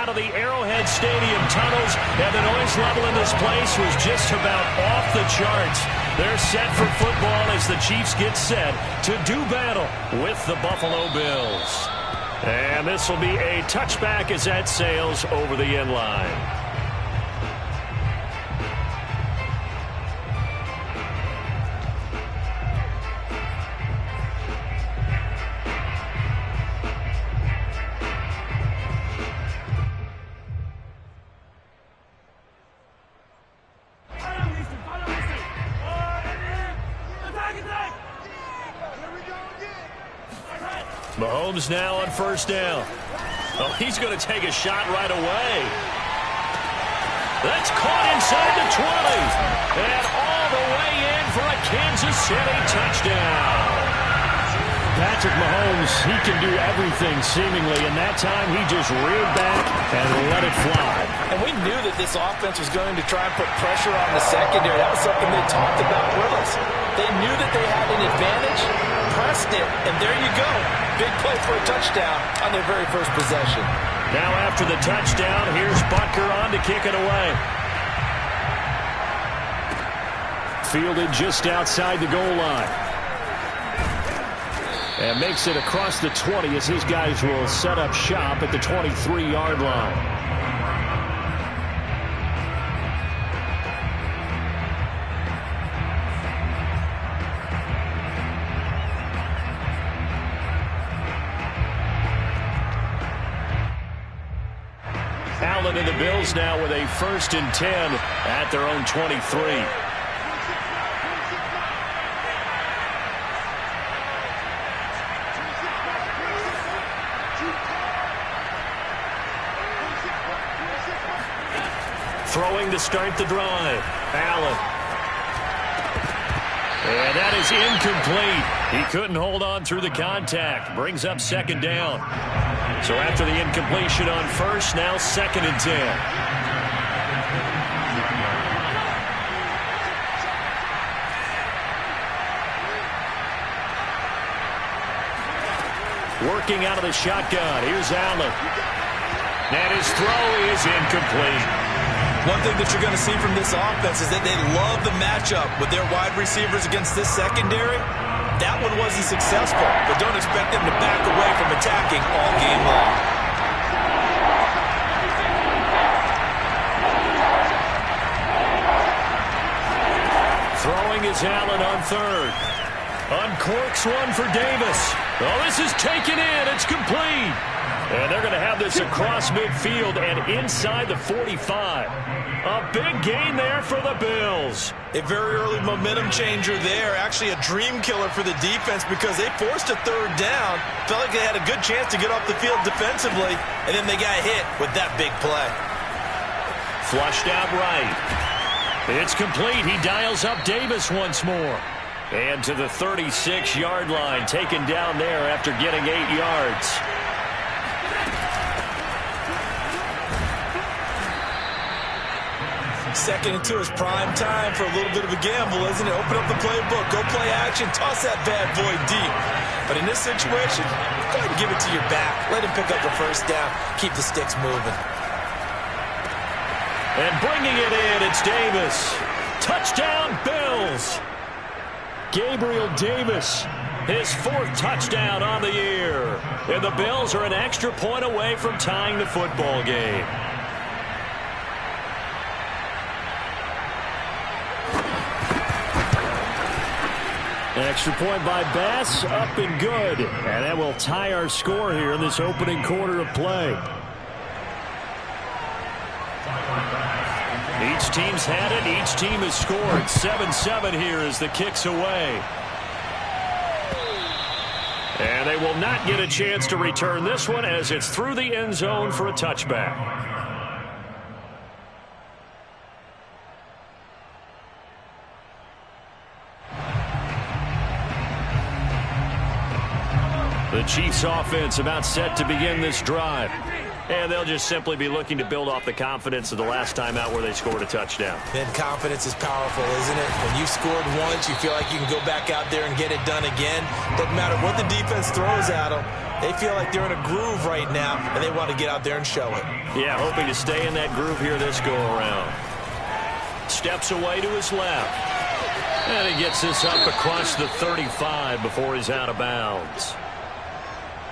out of the Arrowhead Stadium tunnels, and the noise level in this place was just about off the charts. They're set for football as the Chiefs get set to do battle with the Buffalo Bills. And this will be a touchback as that sails over the end line. Mahomes now on first down. Oh, he's going to take a shot right away. That's caught inside the 20. And all the way in for a Kansas City touchdown. Patrick Mahomes, he can do everything seemingly, and that time he just reared back and let it fly. And we knew that this offense was going to try and put pressure on the secondary. That was something they talked about with us. They knew that they had an advantage, pressed it, and there you go. Big play for a touchdown on their very first possession. Now after the touchdown, here's Butker on to kick it away. Fielded just outside the goal line. And makes it across the 20 as his guys will set up shop at the 23-yard line. Allen and the Bills now with a 1st and 10 at their own 23. Throwing to start the drive. Allen. And that is incomplete. He couldn't hold on through the contact. Brings up 2nd down. So after the incompletion on first, now 2nd and 10. Working out of the shotgun. Here's Allen. And his throw is incomplete. One thing that you're going to see from this offense is that they love the matchup with their wide receivers against this secondary. That one wasn't successful, but don't expect them to back away from attacking all game long. Throwing is Allen on 3rd. Uncorks one for Davis. Oh, this is taken in. It's complete. And they're going to have this across midfield and inside the 45. A big gain there for the Bills. A very early momentum changer there. Actually a dream killer for the defense because they forced a 3rd down. Felt like they had a good chance to get off the field defensively, and then they got hit with that big play. Flushed out right. It's complete. He dials up Davis once more. And to the 36-yard line, taken down there after getting 8 yards. Second and 2 is prime time for a little bit of a gamble, isn't it? Open up the playbook, go play action, toss that bad boy deep. But in this situation, go ahead and give it to your back. Let him pick up the 1st down. Keep the sticks moving. And bringing it in, it's Davis. Touchdown, Bills. Gabriel Davis, his 4th touchdown on the year. And the Bills are an extra point away from tying the football game. An extra point by Bass, up and good. And that will tie our score here in this opening quarter of play. Each team's had it. Each team has scored. 7-7 here as the kick's away. And they will not get a chance to return this one as it's through the end zone for a touchback. The Chiefs offense about set to begin this drive. And they'll just simply be looking to build off the confidence of the last time out where they scored a touchdown. Then confidence is powerful, isn't it? When you scored once, you feel like you can go back out there and get it done again. Doesn't matter what the defense throws at them. They feel like they're in a groove right now, and they want to get out there and show it. Yeah, hoping to stay in that groove here this go-around. Steps away to his left. And he gets this up across the 35 before he's out of bounds.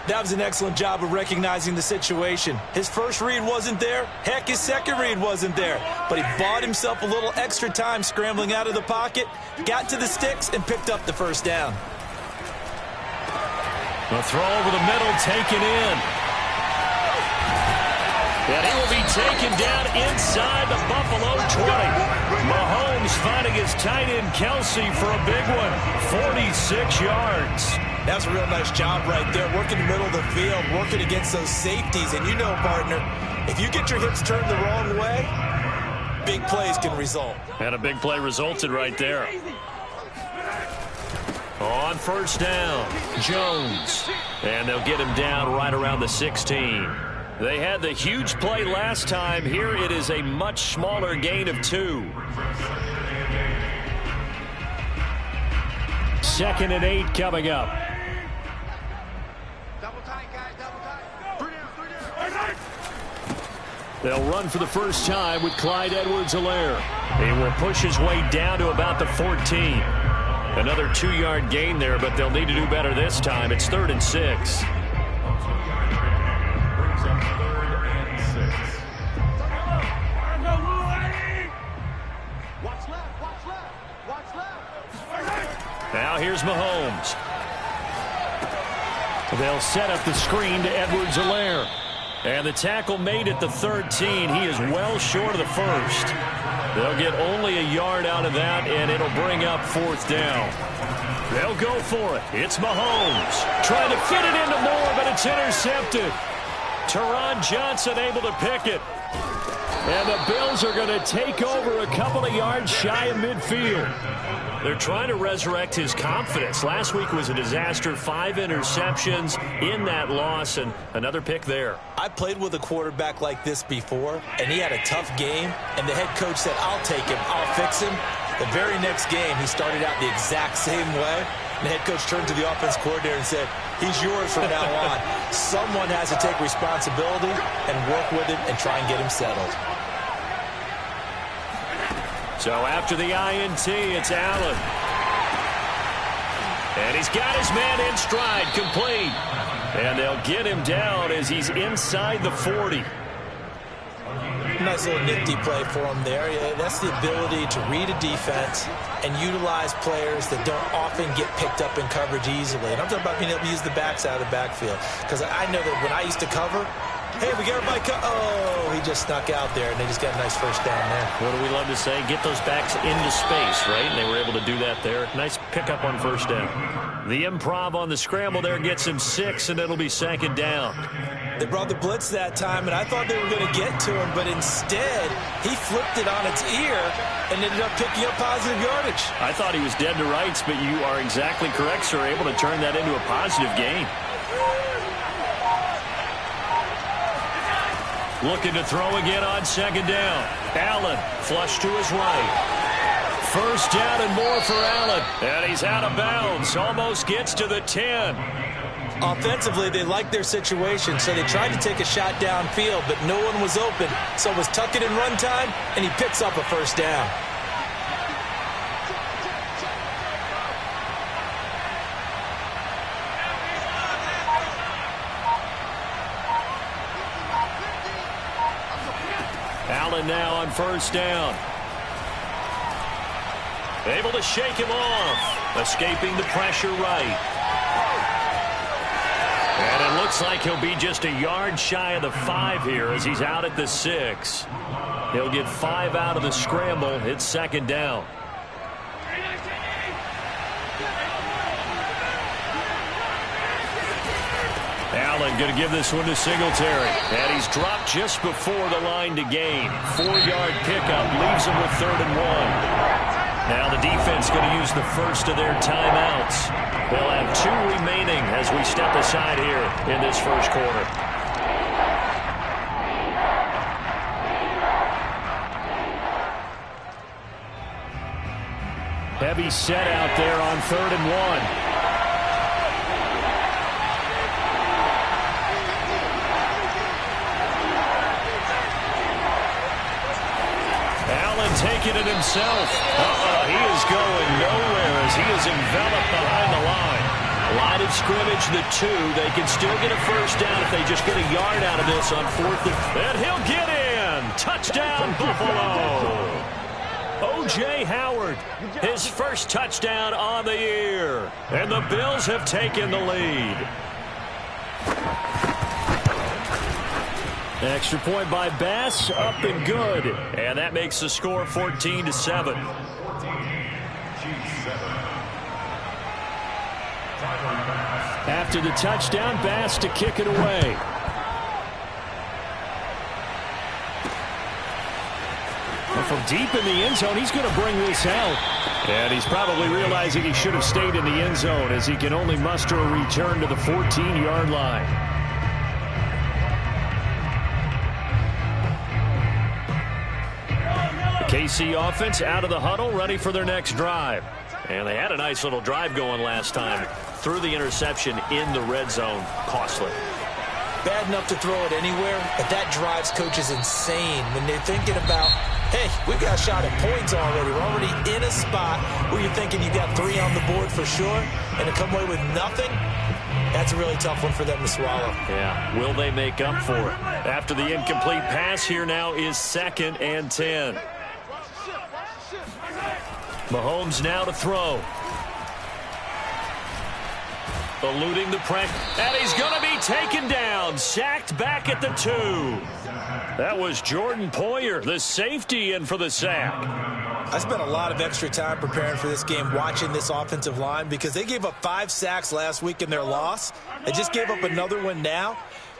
That was an excellent job of recognizing the situation. His first read wasn't there. Heck, his second read wasn't there. But he bought himself a little extra time scrambling out of the pocket, got to the sticks, and picked up the first down. The throw over the middle, taken in. And he will be taken down inside the Buffalo 20. Mahomes finding his tight end Kelsey for a big one. 46 yards. That was a real nice job right there, working the middle of the field, working against those safeties. And you know, partner, if you get your hips turned the wrong way, big plays can result. And a big play resulted right there. On first down, Jones. And they'll get him down right around the 16. They had the huge play last time. Here it is a much smaller gain of 2. 2nd and 8 coming up. They'll run for the first time with Clyde Edwards-Helaire. He will push his way down to about the 14. Another 2-yard gain there, but they'll need to do better this time. It's 3rd and 6. Now here's Mahomes. They'll set up the screen to Edwards-Helaire. And the tackle made at the 13. He is well short of the first. They'll get only a yard out of that, and it'll bring up 4th down. They'll go for it. It's Mahomes. Trying to fit it into Moore, but it's intercepted. Teron Johnson able to pick it. And the Bills are going to take over a couple of yards shy of midfield. They're trying to resurrect his confidence. Last week was a disaster. 5 interceptions in that loss, and another pick there. I played with a quarterback like this before, and he had a tough game, and the head coach said, I'll take him, I'll fix him. The very next game, he started out the exact same way. And the head coach turned to the offense coordinator and said, he's yours from now on. Someone has to take responsibility and work with him and try and get him settled. So after the INT, it's Allen. And he's got his man in stride, complete. And they'll get him down as he's inside the 40. Nice little nifty play for him there. Yeah, that's the ability to read a defense and utilize players that don't often get picked up in coverage easily. And I'm talking about being able to use the backs out of the backfield. Because I know that when I used to cover, hey, we got everybody oh, he just snuck out there, and they just got a nice first down there. What do we love to say? Get those backs into space, right? And they were able to do that there. Nice pickup on first down. The improv on the scramble there gets him 6, and it'll be 2nd down. They brought the blitz that time, and I thought they were going to get to him, but instead, he flipped it on its ear and ended up picking up positive yardage. I thought he was dead to rights, but you are exactly correct, sir. Able to turn that into a positive gain. Looking to throw again on 2nd down. Allen, flush to his right. First down and more for Allen. And he's out of bounds. Almost gets to the 10. Offensively, they liked their situation, so they tried to take a shot downfield, but no one was open. So it was tuck it and run time, and he picks up a first down. Allen now on first down. Able to shake him off. Escaping the pressure right. And it looks like he'll be just a yard shy of the 5 here as he's out at the 6. He'll get 5 out of the scramble. It's 2nd down. Allen going to give this one to Singletary. And he's dropped just before the line to gain. 4-yard pickup leaves him with 3rd and 1. Now the defense going to use the first of their timeouts. They'll have 2 remaining as we step aside here in this first quarter. Heavy set out there on 3rd and 1. taking it himself. He is going nowhere as he is enveloped behind the line. Line of scrimmage, the 2. They can still get a first down if they just get a yard out of this on 4th. And he'll get in. Touchdown, Buffalo. O.J. Howard, his first touchdown on the year. And the Bills have taken the lead. Extra point by Bass, up and good. And that makes the score 14-7. After the touchdown, Bass to kick it away. And from deep in the end zone, he's going to bring this out. And he's probably realizing he should have stayed in the end zone as he can only muster a return to the 14-yard line. The KC offense out of the huddle, ready for their next drive. And they had a nice little drive going last time. Threw the interception in the red zone. Costly. Bad enough to throw it anywhere, but that drives coaches insane when they're thinking about, hey, we've got a shot at points already. We're already in a spot where you're thinking you got 3 on the board for sure, and to come away with nothing, that's a really tough one for them to swallow. Yeah, will they make up for it? After the incomplete pass, here now is 2nd and 10. Mahomes now to throw. Eluding the pressure, and he's going to be taken down. Sacked back at the 2. That was Jordan Poyer, the safety, in for the sack. I spent a lot of extra time preparing for this game, watching this offensive line, because they gave up 5 sacks last week in their loss. They just gave up another one now.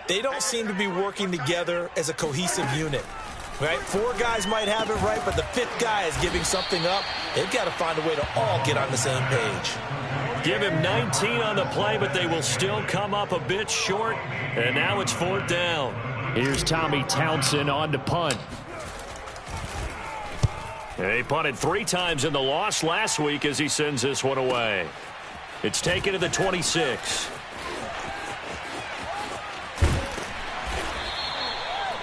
They don't seem to be working together as a cohesive unit. Right? 4 guys might have it right, but the 5th guy is giving something up. They've got to find a way to all get on the same page. Give him 19 on the play, but they will still come up a bit short. And now it's 4th down. Here's Tommy Townsend on to punt. He punted 3 times in the loss last week as he sends this one away. It's taken to the 26.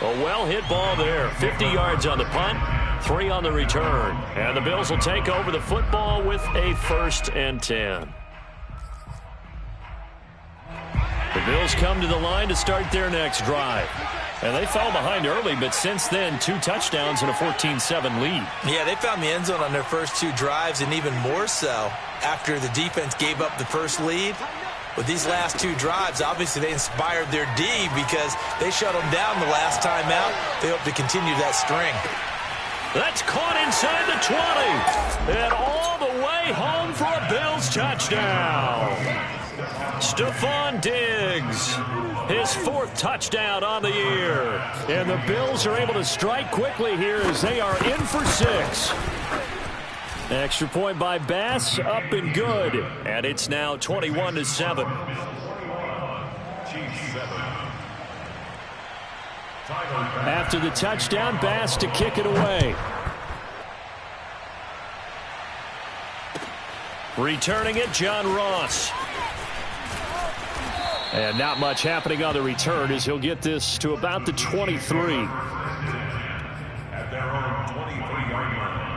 A well-hit ball there. 50 yards on the punt, 3 on the return. And the Bills will take over the football with a 1st and 10. The Bills come to the line to start their next drive. And they fell behind early, but since then, 2 touchdowns and a 14-7 lead. Yeah, they found the end zone on their first 2 drives, and even more so after the defense gave up the first lead. With these last 2 drives, obviously they inspired their D because they shut them down the last time out. They hope to continue that string. That's caught inside the 20. And all the way home for a Bills touchdown. Stephon Diggs, his 4th touchdown on the year. And the Bills are able to strike quickly here as they are in for 6. Extra point by Bass, up and good. And it's now 21-7. After the touchdown, Bass to kick it away. Returning it, John Ross. And not much happening on the return as he'll get this to about the 23. At their own 23-yard line.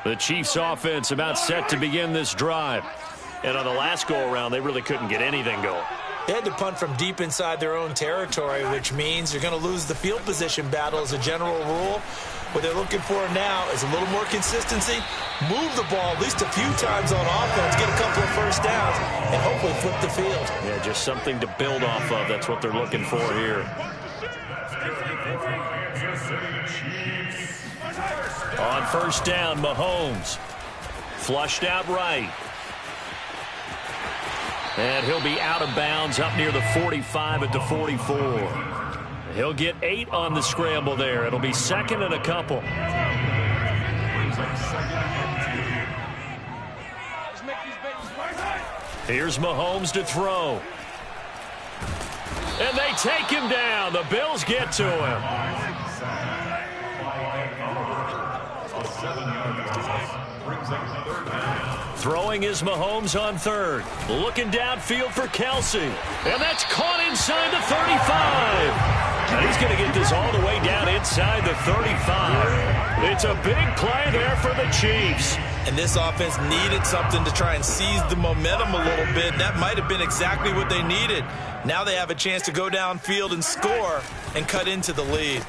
The Chiefs offense about set to begin this drive. And on the last go-around, they really couldn't get anything going. They had to punt from deep inside their own territory, which means you're going to lose the field position battle as a general rule. What they're looking for now is a little more consistency, move the ball at least a few times on offense, get a couple of first downs, and hopefully flip the field. Yeah, just something to build off of. That's what they're looking for here. On first down, Mahomes. Flushed out right. And he'll be out of bounds up near the 45 at the 44. He'll get 8 on the scramble there. It'll be 2nd and a couple. Here's Mahomes to throw. And they take him down. The Bills get to him. Throwing is Mahomes on third. Looking downfield for Kelsey. And that's caught inside the 35. And he's going to get this all the way down inside the 35. It's a big play there for the Chiefs. And this offense needed something to try and seize the momentum a little bit. And that might have been exactly what they needed. Now they have a chance to go downfield and score and cut into the lead.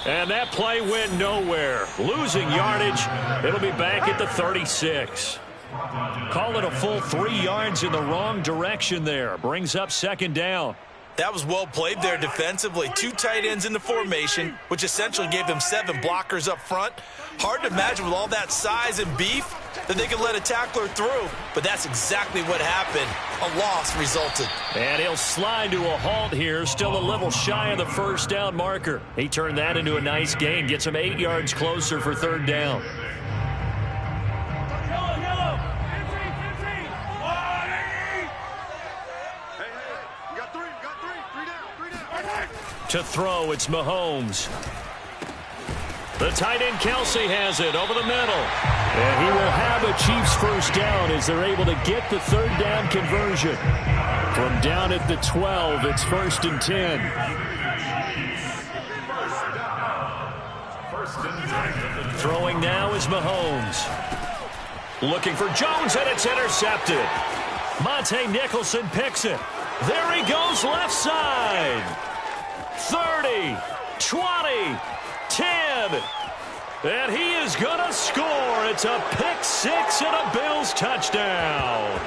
And that play went nowhere. Losing yardage. It'll be back at the 36. Call it a full 3 yards in the wrong direction there. Brings up second down. That was well played there defensively. 2 tight ends in the formation, which essentially gave them 7 blockers up front. Hard to imagine with all that size and beef that they could let a tackler through, but that's exactly what happened. A loss resulted. And he'll slide to a halt here, still a little shy of the first down marker. He turned that into a nice gain, gets him 8 yards closer for third down. To throw, it's Mahomes. The tight end Kelsey has it over the middle. And he will have a Chiefs first down as they're able to get the third down conversion. From down at the 12, it's 1st and 10. Throwing now is Mahomes. Looking for Jones, and it's intercepted. Monte Nicholson picks it. There he goes left side. 30, 20, 10. And he is going to score. It's a pick six and a Bills touchdown.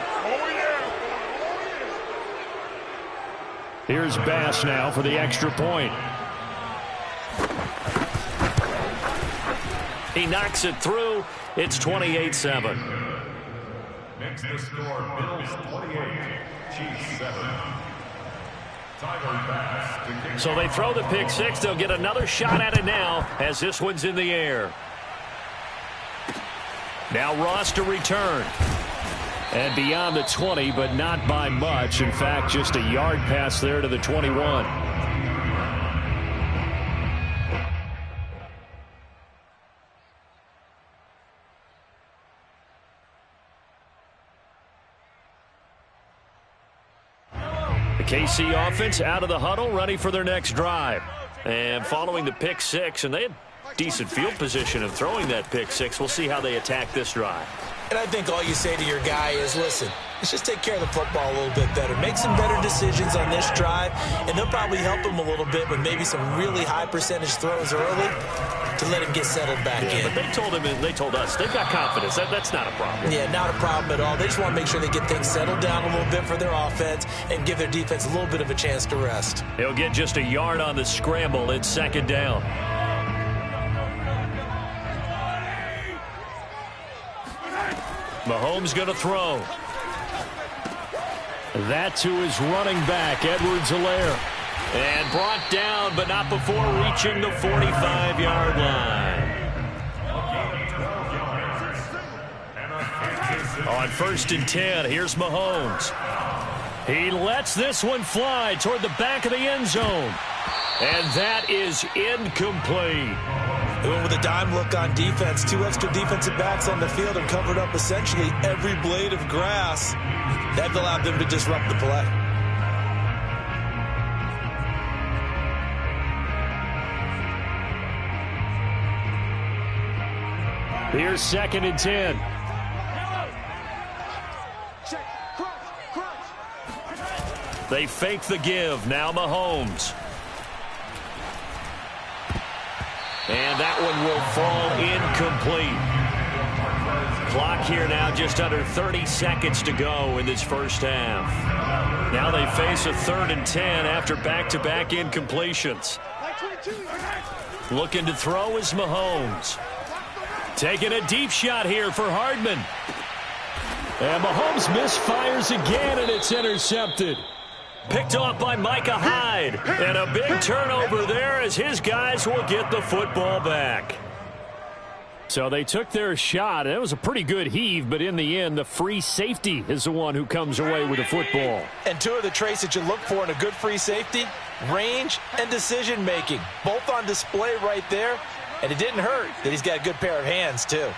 Here's Bass now for the extra point. He knocks it through. It's 28-7. Next the score, Bills 28, Chiefs 7. So they throw the pick six. They'll get another shot at it now as this one's in the air. Now Ross to return. And beyond the 20, but not by much. In fact, just a yard pass there to the 21. The KC offense out of the huddle, ready for their next drive. And following the pick six, and they had decent field position of throwing that pick six. We'll see how they attack this drive. And I think all you say to your guy is, listen, let's just take care of the football a little bit better. Make some better decisions on this drive, and they'll probably help him a little bit with maybe some really high percentage throws early to let him get settled back in. But they told him, and they told us, they've got confidence. That's not a problem. Yeah, not a problem at all. They just want to make sure they get things settled down a little bit for their offense and give their defense a little bit of a chance to rest. He'll get just a yard on the scramble. It's second down. Mahomes going to throw. That to his running back, Edwards-Helaire. And brought down, but not before reaching the 45-yard line. On 1st and 10, here's Mahomes. He lets this one fly toward the back of the end zone. And that is incomplete. They went with a dime look on defense. 2 extra defensive backs on the field and covered up essentially every blade of grass. That allowed them to disrupt the play. Here's 2nd and 10. They fake the give. Now Mahomes. And that one will fall incomplete. Clock here now just under 30 seconds to go in this first half. Now they face a 3rd and 10 after back-to-back incompletions. Looking to throw is Mahomes. Taking a deep shot here for Hardman. And Mahomes misfires again, and it's intercepted. Picked off by Micah Hyde. And a big turnover there as his guys will get the football back. So they took their shot. It was a pretty good heave, but in the end, the free safety is the one who comes away with the football. And 2 of the traits that you look for in a good free safety, range and decision-making. Both on display right there. And it didn't hurt that he's got a good pair of hands, too.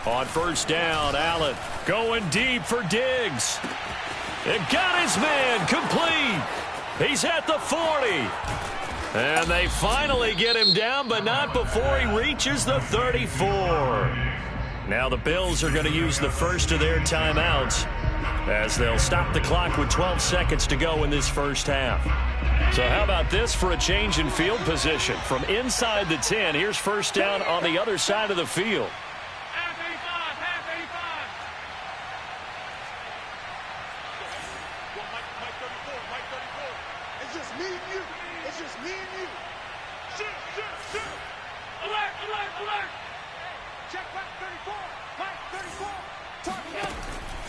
On first down, Allen going deep for Diggs. It got his man complete. He's at the 40. And they finally get him down, but not before he reaches the 34. Now the Bills are going to use the first of their timeouts as they'll stop the clock with 12 seconds to go in this first half. So how about this for a change in field position? From inside the 10, here's first down on the other side of the field.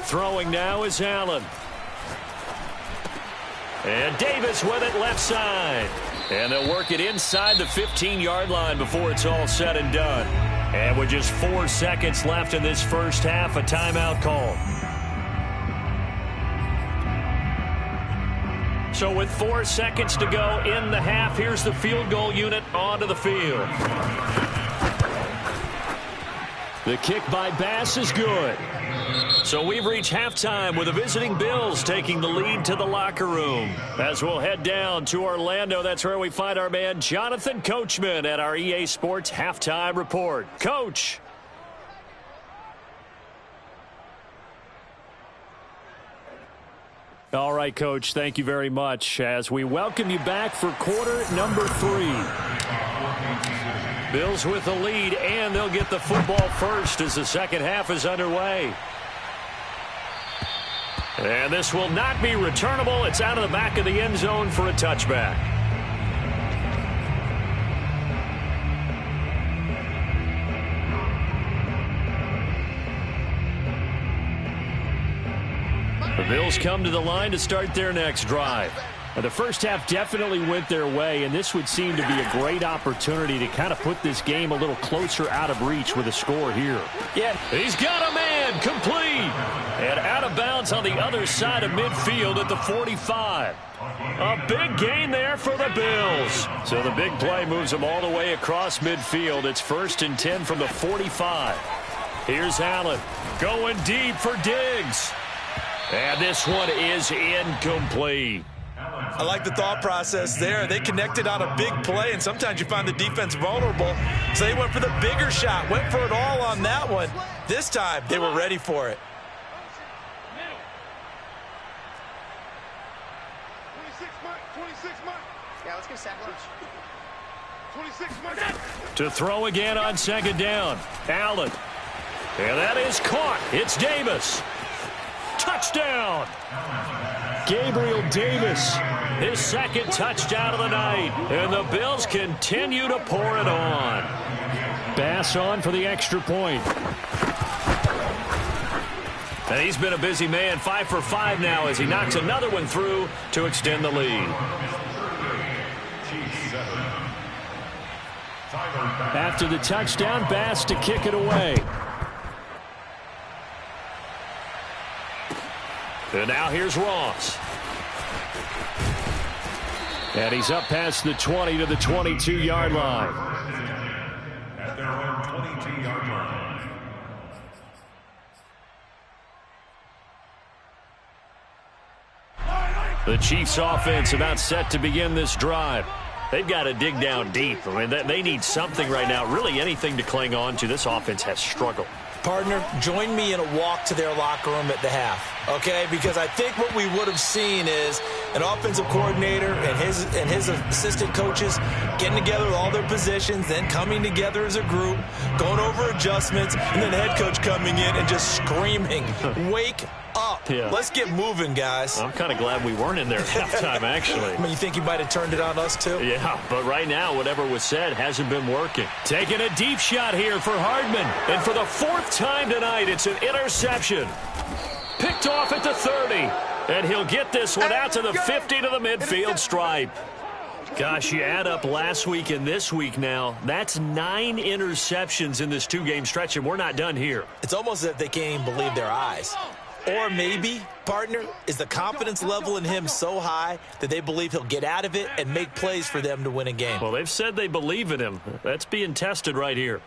Throwing now is Allen. And Davis with it left side. And they'll work it inside the 15-yard line before it's all said and done. And with just 4 seconds left in this first half, a timeout call. So with 4 seconds to go in the half, here's the field goal unit onto the field. The kick by Bass is good. So we've reached halftime with the visiting Bills taking the lead to the locker room. As we'll head down to Orlando, that's where we find our man Jonathan Coachman at our EA Sports Halftime Report. Coach. All right, Coach, thank you very much as we welcome you back for quarter number 3. Bills with the lead, and they'll get the football first as the second half is underway. And this will not be returnable. It's out of the back of the end zone for a touchback. The Bills come to the line to start their next drive. And the first half definitely went their way, and this would seem to be a great opportunity to kind of put this game a little closer out of reach with a score here. Yeah, he's got a man complete. And out of bounds on the other side of midfield at the 45. A big gain there for the Bills. So the big play moves them all the way across midfield. It's 1st and 10 from the 45. Here's Allen going deep for Diggs. And this one is incomplete. I like the thought process there. They connected on a big play, and sometimes you find the defense vulnerable. So they went for the bigger shot, went for it all on that one. This time, they were ready for it. 26 months. Yeah, let's go second. 26 months. To throw again on second down. Allen. And that is caught. It's Davis. Touchdown. Gabriel Davis, his second touchdown of the night. And the Bills continue to pour it on. Bass on for the extra point. And he's been a busy man, 5 for 5 now as he knocks another one through to extend the lead. After the touchdown, Bass to kick it away. And now here's Ross. And he's up past the 20 to the 22-yard line. At their own 22-yard line. The Chiefs offense about set to begin this drive. They've got to dig down deep. I mean, they need something right now, really anything to cling on to. This offense has struggled. Partner, join me in a walk to their locker room at the half, okay? Because I think what we would have seen is an offensive coordinator and his assistant coaches getting together with all their positions, then coming together as a group, going over adjustments, and then the head coach coming in and just screaming, wake up. Yeah. Let's get moving, guys. I'm kind of glad we weren't in there at halftime, actually. I mean, you think you might have turned it on us, too? Yeah, but right now, whatever was said hasn't been working. Taking a deep shot here for Hardman. And for the 4th time tonight, it's an interception. Picked off at the 30. And he'll get this one out to the 50 to the midfield stripe. Gosh, you add up last week and this week now, that's 9 interceptions in this 2-game stretch, and we're not done here. It's almost as if they can't even believe their eyes. Or maybe, partner, is the confidence level in him so high that they believe he'll get out of it and make plays for them to win a game. Well, they've said they believe in him. That's being tested right here.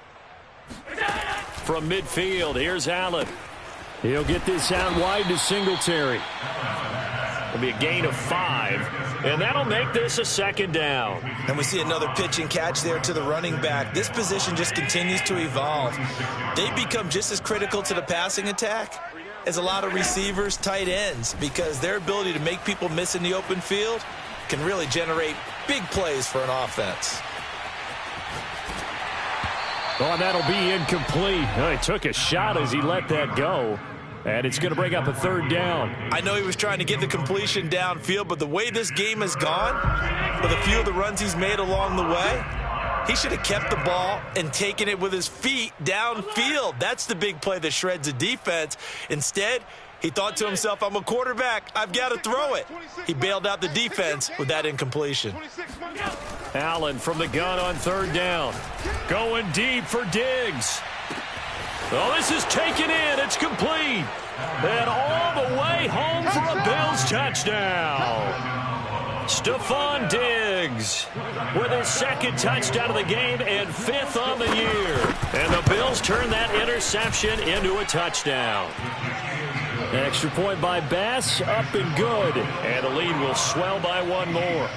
From midfield, here's Allen. He'll get this out wide to Singletary. It'll be a gain of 5, and that'll make this a second down. And we see another pitch and catch there to the running back. This position just continues to evolve. They become just as critical to the passing attack as a lot of receivers, tight ends, because their ability to make people miss in the open field can really generate big plays for an offense. Oh, that'll be incomplete. Oh, he took a shot as he let that go. And it's going to bring up a third down. I know he was trying to get the completion downfield, but the way this game has gone, with a few of the runs he's made along the way, he should have kept the ball and taken it with his feet downfield. That's the big play that shreds the defense. Instead, he thought to himself, I'm a quarterback. I've got to throw it. He bailed out the defense with that incompletion. Allen from the gun on third down. Going deep for Diggs. Oh, this is taken in. It's complete. And all the way home for a Bills touchdown. Stephon Diggs with his second touchdown of the game and 5th on the year. And the Bills turn that interception into a touchdown. Extra point by Bass, up and good. And the lead will swell by 1 more.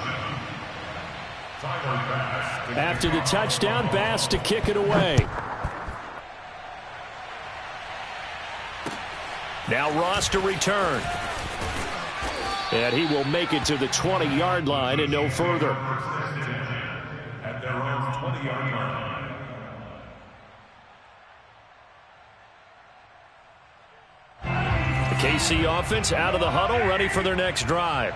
After the touchdown, Bass to kick it away. Now Ross to return. And he will make it to the 20-yard line and no further. At their own 20-yard line. The KC offense out of the huddle, ready for their next drive.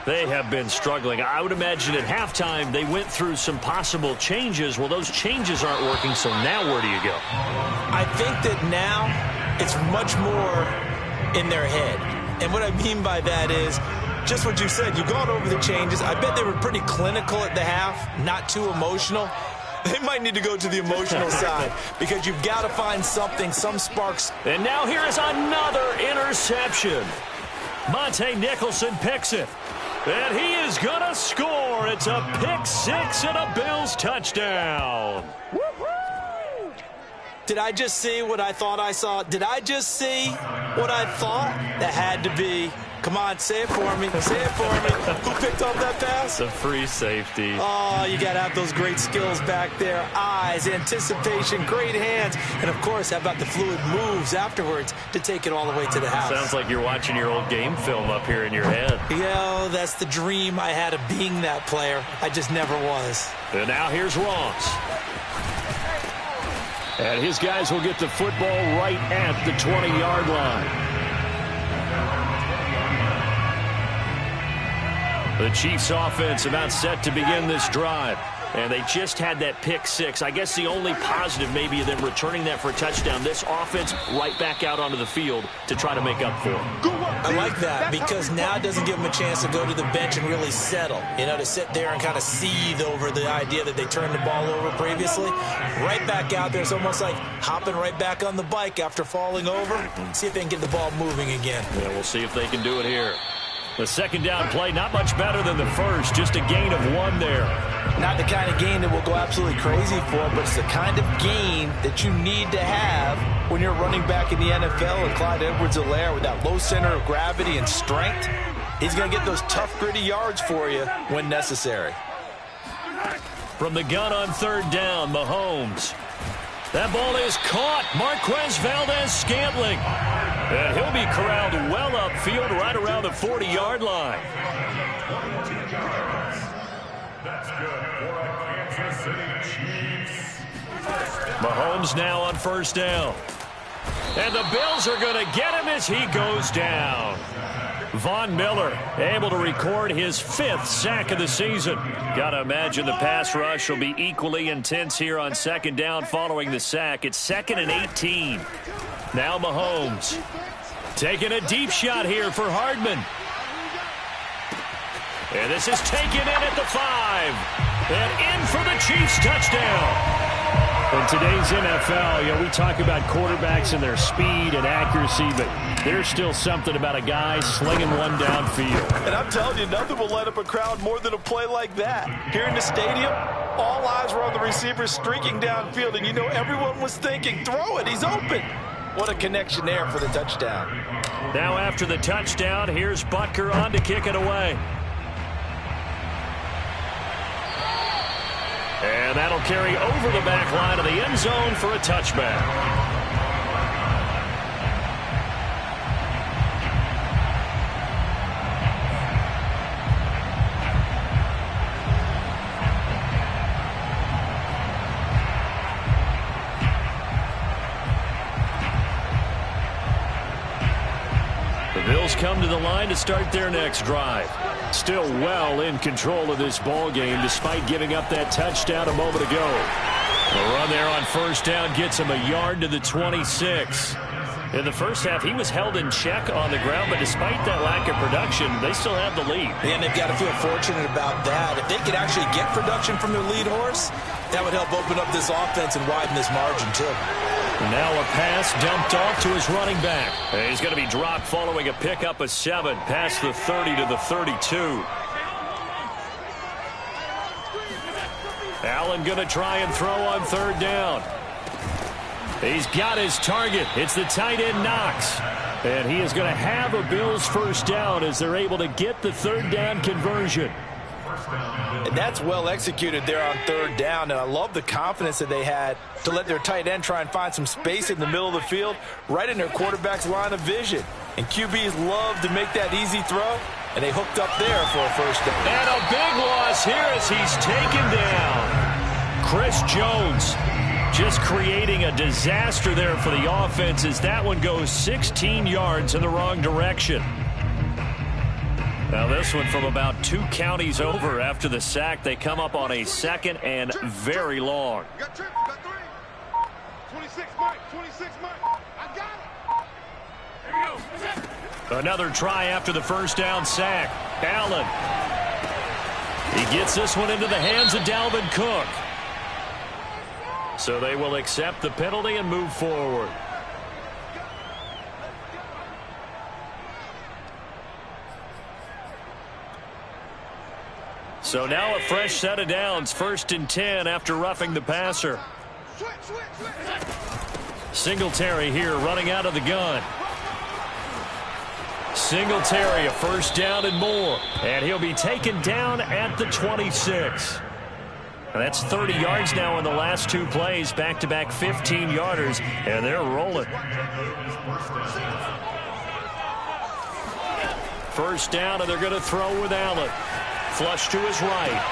They have been struggling. I would imagine at halftime they went through some possible changes. Well, those changes aren't working, so now where do you go? I think that now it's much more in their head. And what I mean by that is just what you said. You've gone over the changes. I bet they were pretty clinical at the half, not too emotional. They might need to go to the emotional side because you've got to find something, some sparks. And now here is another interception. Monte Nicholson picks it. And he is going to score. It's a pick 6 and a Bills touchdown. Did I just see what I thought I saw? Did I just see what I thought? That had to be. Come on, say it for me. Say it for me. Who picked up that pass? It's a free safety. Oh, you got to have those great skills back there. Eyes, anticipation, great hands. And, of course, how about the fluid moves afterwards to take it all the way to the house? Sounds like you're watching your old game film up here in your head. Yeah, that's the dream I had of being that player. I just never was. And now here's Ross. And his guys will get the football right at the 20-yard line. The Chiefs offense about set to begin this drive. And they just had that pick 6. I guess the only positive maybe of them returning that for a touchdown. This offense right back out onto the field to try to make up for it. I like that because now it doesn't give them a chance to go to the bench and really settle. You know, to sit there and kind of seethe over the idea that they turned the ball over previously. Right back out there. It's almost like hopping right back on the bike after falling over. See if they can get the ball moving again. Yeah, we'll see if they can do it here. The second down play, not much better than the first. Just a gain of 1 there. Not the kind of gain that we'll go absolutely crazy for, but it's the kind of gain that you need to have when you're running back in the NFL. And Clyde Edwards-Helaire with that low center of gravity and strength, he's going to get those tough, gritty yards for you when necessary. From the gun on third down, Mahomes. That ball is caught. Marquez Valdez-Scantling. And he'll be corralled well upfield right around the 40-yard line. That's good for the Kansas City Chiefs. Mahomes now on first down. And the Bills are going to get him as he goes down. Von Miller able to record his 5th sack of the season. Got to imagine the pass rush will be equally intense here on second down following the sack. It's 2nd and 18. Now Mahomes taking a deep shot here for Hardman. And this is taken in at the 5. And in for the Chiefs touchdown. In today's NFL, we talk about quarterbacks and their speed and accuracy, but there's still something about a guy slinging one downfield. And I'm telling you, nothing will light up a crowd more than a play like that. Here in the stadium, all eyes were on the receiver streaking downfield, and everyone was thinking, throw it, he's open. What a connection there for the touchdown. Now after the touchdown, here's Butker on to kick it away. And that'll carry over the back line of the end zone for a touchback. The Bills come to the line to start their next drive. Still well in control of this ball game despite giving up that touchdown a moment ago. The run there on first down gets him a yard to the 26. In the first half, he was held in check on the ground, but despite that lack of production, they still have the lead. And they've got to feel fortunate about that. If they could actually get production from their lead horse, that would help open up this offense and widen this margin, too. Now a pass dumped off to his running back. And he's going to be dropped following a pickup of 7 past the 30 to the 32. Allen going to try and throw on third down. He's got his target. It's the tight end Knox. And he is going to have a Bills first down as they're able to get the third down conversion. And that's well executed there on third down. And I love the confidence that they had to let their tight end try and find some space in the middle of the field, right in their quarterback's line of vision. And QBs love to make that easy throw, and they hooked up there for a first down. And a big loss here as he's taken down. Chris Jones just creating a disaster there for the offense as that one goes 16 yards in the wrong direction. Now this one from about 2 counties over after the sack. They come up on a second and very long. Got trips, got 3. 26 Mike, 26 Mike. I got it. Here we go. Another try after the first down sack. Allen. He gets this one into the hands of Dalvin Cook. So they will accept the penalty and move forward. So now a fresh set of downs. 1st and 10 after roughing the passer. Singletary here running out of the gun. Singletary a first down and more. And he'll be taken down at the 26. And that's 30 yards now in the last 2 plays. Back-to-back 15-yarders. And they're rolling. First down, and they're going to throw with Allen. Flush to his right.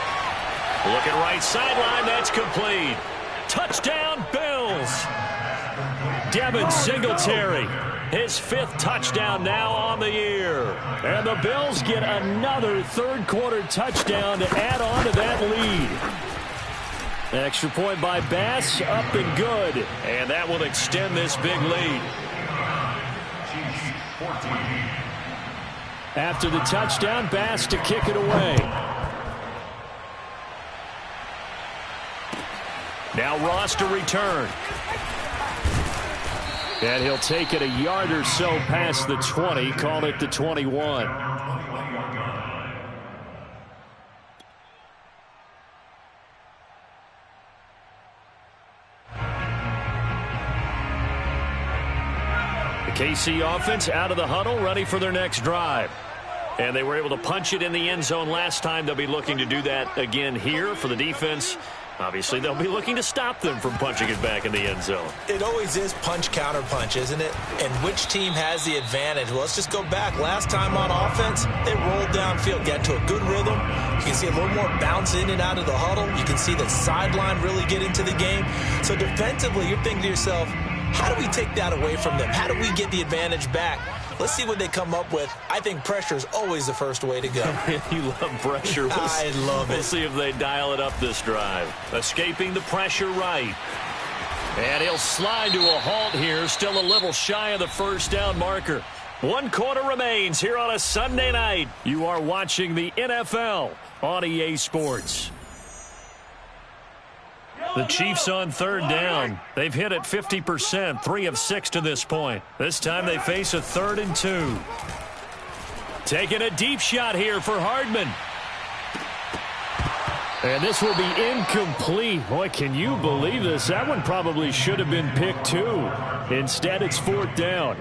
Looking right sideline. That's complete. Touchdown, Bills. Devin Singletary. His 5th touchdown now on the year. And the Bills get another third-quarter touchdown to add on to that lead. Extra point by Bass, up and good. And that will extend this big lead. After the touchdown, Bass to kick it away. Now Ross to return. And he'll take it a yard or so past the 20, call it the 21. The KC offense out of the huddle, ready for their next drive. And they were able to punch it in the end zone last time. They'll be looking to do that again here for the defense. Obviously, they'll be looking to stop them from punching it back in the end zone. It always is punch, counter punch, isn't it? And which team has the advantage? Well, let's just go back. Last time on offense, they rolled downfield, got to a good rhythm. You can see a little more bounce in and out of the huddle. You can see the sideline really get into the game. So defensively, you're thinking to yourself, how do we take that away from them? How do we get the advantage back? Let's see what they come up with. I think pressure is always the first way to go. You love pressure. I love it. We'll see if they dial it up this drive. Escaping the pressure right. And he'll slide to a halt here. Still a little shy of the first down marker. 1 quarter remains here on a Sunday night. You are watching the NFL on EA Sports. The Chiefs on third down. They've hit it 50%, 3 of 6 to this point. This time they face a 3rd and 2. Taking a deep shot here for Hardman. And this will be incomplete. Boy, can you believe this? That one probably should have been picked too. Instead, it's 4th down.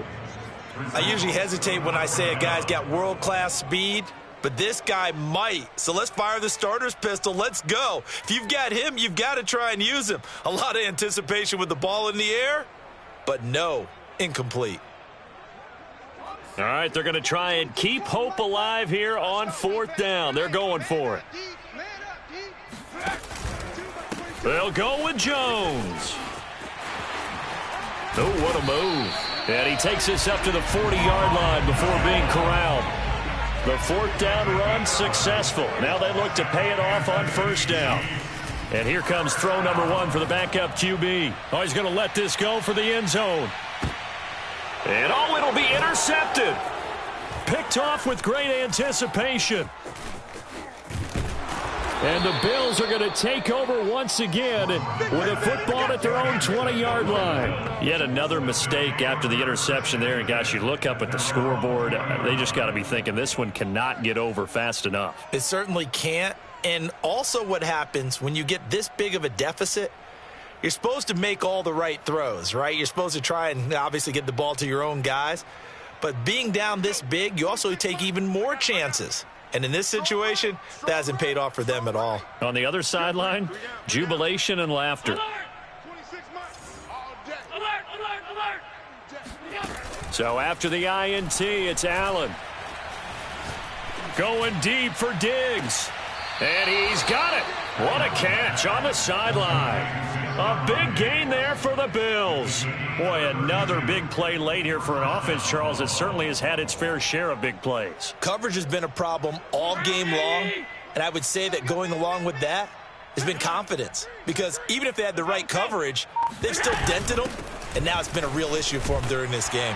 I usually hesitate when I say a guy's got world-class speed, but this guy might. So let's fire the starter's pistol. Let's go. If you've got him, you've got to try and use him. A lot of anticipation with the ball in the air, but no, incomplete. All right, they're going to try and keep hope alive here on 4th down. They're going for it. They'll go with Jones. Oh, what a move. And he takes this up to the 40-yard line before being corralled. The 4th down run successful. Now they look to pay it off on 1st down. And here comes throw number 1 for the backup QB. Oh, he's going to let this go for the end zone. And oh, it'll be intercepted. Picked off with great anticipation. And the Bills are going to take over once again with a football at their own 20-yard line. Yet another mistake after the interception there. And, gosh, you look up at the scoreboard, they just got to be thinking this one cannot get over fast enough. It certainly can't. And also what happens when you get this big of a deficit, you're supposed to make all the right throws, right? You're supposed to try and obviously get the ball to your own guys. But being down this big, you also take even more chances. And in this situation, that hasn't paid off for them at all. On the other sideline, jubilation and laughter. So after the INT, it's Allen. Going deep for Diggs. And he's got it. What a catch on the sideline. A big gain there for the Bills. Boy, another big play late here for an offense, Charles, that certainly has had its fair share of big plays. Coverage has been a problem all game long, and I would say that going along with that has been confidence. Because even if they had the right coverage, they've still dented them, and now it's been a real issue for them during this game.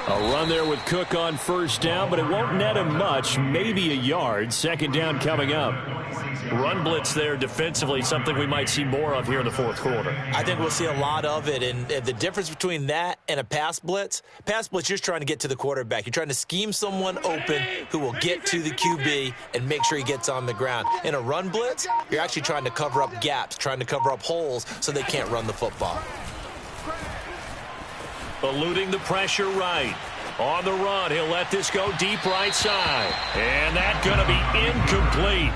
A run there with Cook on 1st down, but it won't net him much, maybe a yard. 2nd down coming up. Run blitz there defensively, something we might see more of here in the 4th quarter. I think we'll see a lot of it, and the difference between that and a pass blitz, you're just trying to get to the quarterback. You're trying to scheme someone open who will get to the QB and make sure he gets on the ground. In a run blitz, you're actually trying to cover up gaps, trying to cover up holes so they can't run the football. Eluding the pressure right. On the run, he'll let this go deep right side. And that's going to be incomplete.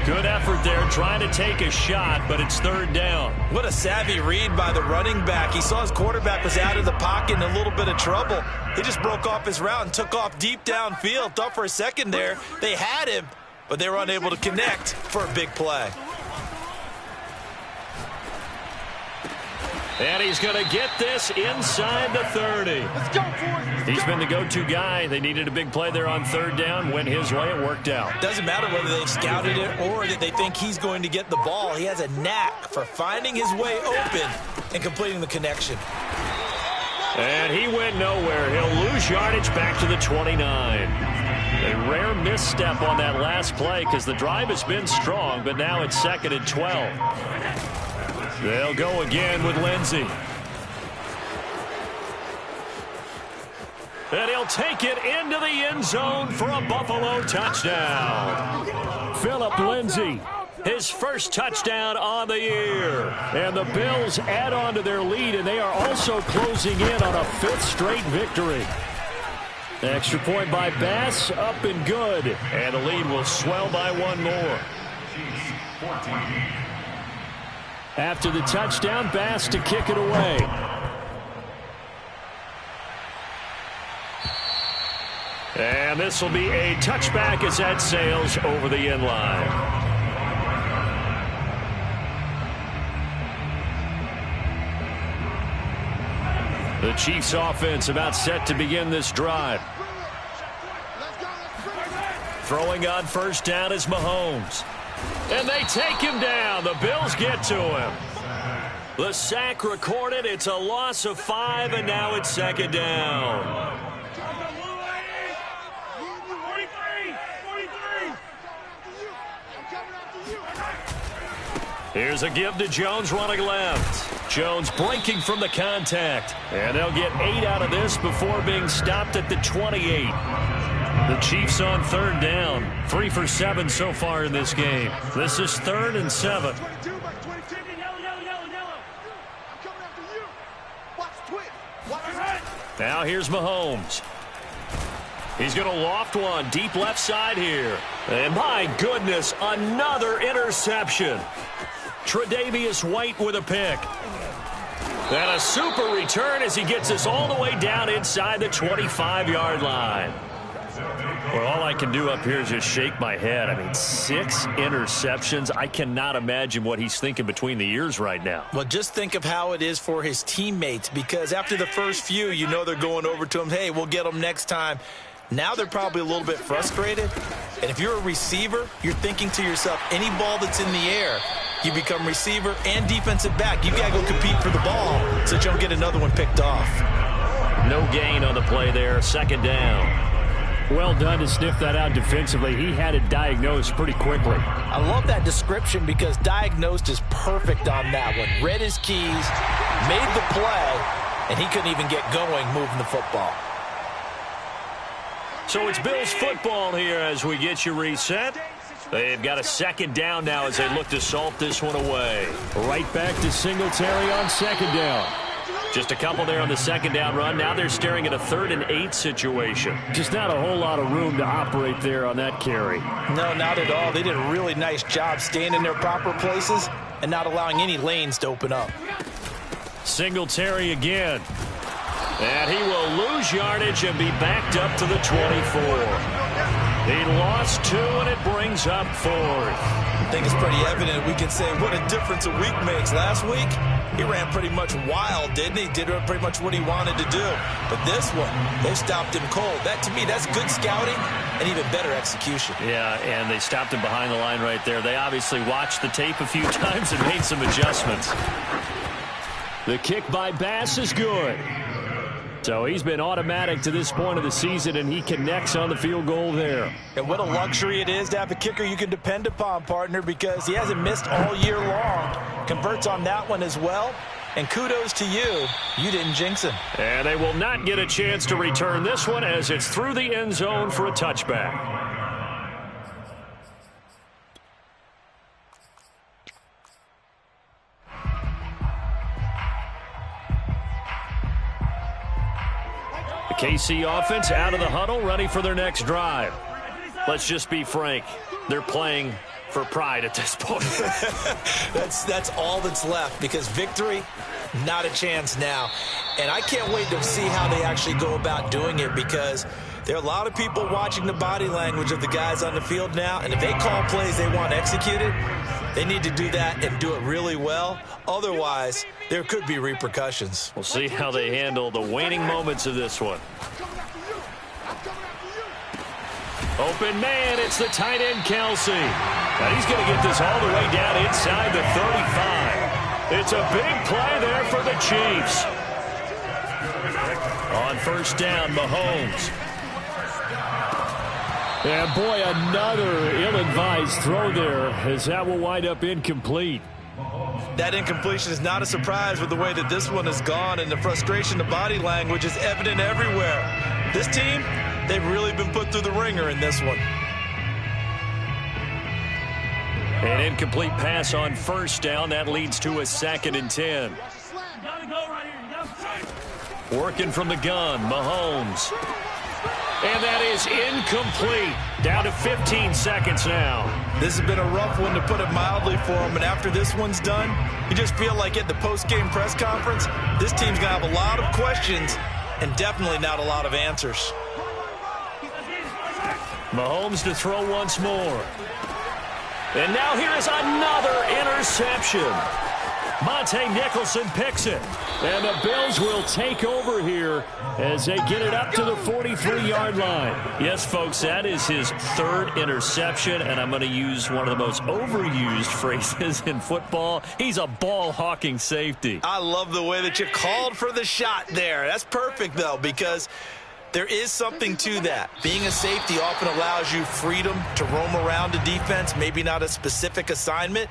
Good effort there trying to take a shot, but it's 3rd down. What a savvy read by the running back. He saw his quarterback was out of the pocket in a little bit of trouble. He just broke off his route and took off deep downfield. Thought for a second there they had him, but they were unable to connect for a big play. And he's going to get this inside the 30. Let's go, boys. He's been the go-to guy. They needed a big play there on 3rd down. Went his way. It worked out. Doesn't matter whether they've scouted it or that they think he's going to get the ball. He has a knack for finding his way open and completing the connection. And he went nowhere. He'll lose yardage back to the 29. A rare misstep on that last play because the drive has been strong, but now it's 2nd and 12. They'll go again with Lindsey. And he'll take it into the end zone for a Buffalo touchdown. Phillip Lindsay, his first touchdown on the year. And the Bills add on to their lead, and they are also closing in on a 5th straight victory. Extra point by Bass, up and good. And the lead will swell by 1 more. After the touchdown, Bass to kick it away. And this will be a touchback as that sails over the end line. The Chiefs offense about set to begin this drive. Throwing on 1st down is Mahomes. And they take him down. The Bills get to him. The sack recorded. It's a loss of 5, and now it's 2nd down. Here's a give to Jones running left. Jones breaking from the contact. And they'll get 8 out of this before being stopped at the 28. The Chiefs on 3rd down. 3 for 7 so far in this game. This is 3rd and 7. Now here's Mahomes. He's going to loft one deep left side here. And my goodness, another interception. Tre'Davious White with a pick. And a super return as he gets us all the way down inside the 25-yard line. Well, all I can do up here is just shake my head. I mean, 6 interceptions. I cannot imagine what he's thinking between the ears right now. Well, just think of how it is for his teammates, because after the first few, you know they're going over to him, hey, we'll get them next time. Now they're probably a little bit frustrated. And if you're a receiver, you're thinking to yourself, any ball that's in the air, you become receiver and defensive back. You've got to go compete for the ball so that you don't get another one picked off. No gain on the play there. 2nd down. Well done to sniff that out defensively. He had it diagnosed pretty quickly. I love that description because diagnosed is perfect on that one. Read his keys, made the play, and he couldn't even get going moving the football. So it's Bills football here as we get you reset. They've got a 2nd down now as they look to salt this one away. Right back to Singletary on 2nd down. Just a couple there on the 2nd down run. Now they're staring at a 3rd and 8 situation. Just not a whole lot of room to operate there on that carry. No, not at all. They did a really nice job staying in their proper places and not allowing any lanes to open up. Singletary again. And he will lose yardage and be backed up to the 24. He lost 2, and it brings up 4th. I think it's pretty evident we can say what a difference a week makes. Last week, he ran pretty much wild, didn't he? Did pretty much what he wanted to do. But this one, they stopped him cold. That, to me, that's good scouting and even better execution. Yeah, and they stopped him behind the line right there. They obviously watched the tape a few times and made some adjustments. The kick by Bass is good. So he's been automatic to this point of the season, and he connects on the field goal there. And what a luxury it is to have a kicker you can depend upon, partner, because he hasn't missed all year long. Converts on that one as well. And kudos to you. You didn't jinx him. And they will not get a chance to return this one as it's through the end zone for a touchback. KC offense out of the huddle, ready for their next drive. Let's just be frank. They're playing for pride at this point. That's all that's left, because victory, not a chance now. And I can't wait to see how they actually go about doing it, because there are a lot of people watching the body language of the guys on the field now, and if they call plays they want executed, they need to do that and do it really well. Otherwise, there could be repercussions. We'll see how they handle the waning moments of this one. Open man, it's the tight end, Kelsey. Now he's going to get this all the way down inside the 35. It's a big play there for the Chiefs. On 1st down, Mahomes. And boy, another ill-advised throw there, as that will wind up incomplete. That incompletion is not a surprise with the way that this one has gone, and the frustration, the body language is evident everywhere. This team, they've really been put through the ringer in this one. An incomplete pass on 1st down. That leads to a 2nd and 10. Working from the gun, Mahomes. And that is incomplete. Down to 15 seconds now. This has been a rough one, to put it mildly, for him. And after this one's done, you just feel like at the post-game press conference, this team's going to have a lot of questions and definitely not a lot of answers. Mahomes to throw once more. And now here is another interception. Monte Nicholson picks it. And the Bills will take over here as they get it up to the 43-yard line. Yes, folks, that is his 3rd interception, and I'm going to use one of the most overused phrases in football. He's a ball-hawking safety. I love the way that you called for the shot there. That's perfect, though, because there is something to that. Being a safety often allows you freedom to roam around the defense, maybe not a specific assignment.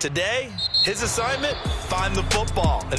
Today, his assignment, find the football. And he's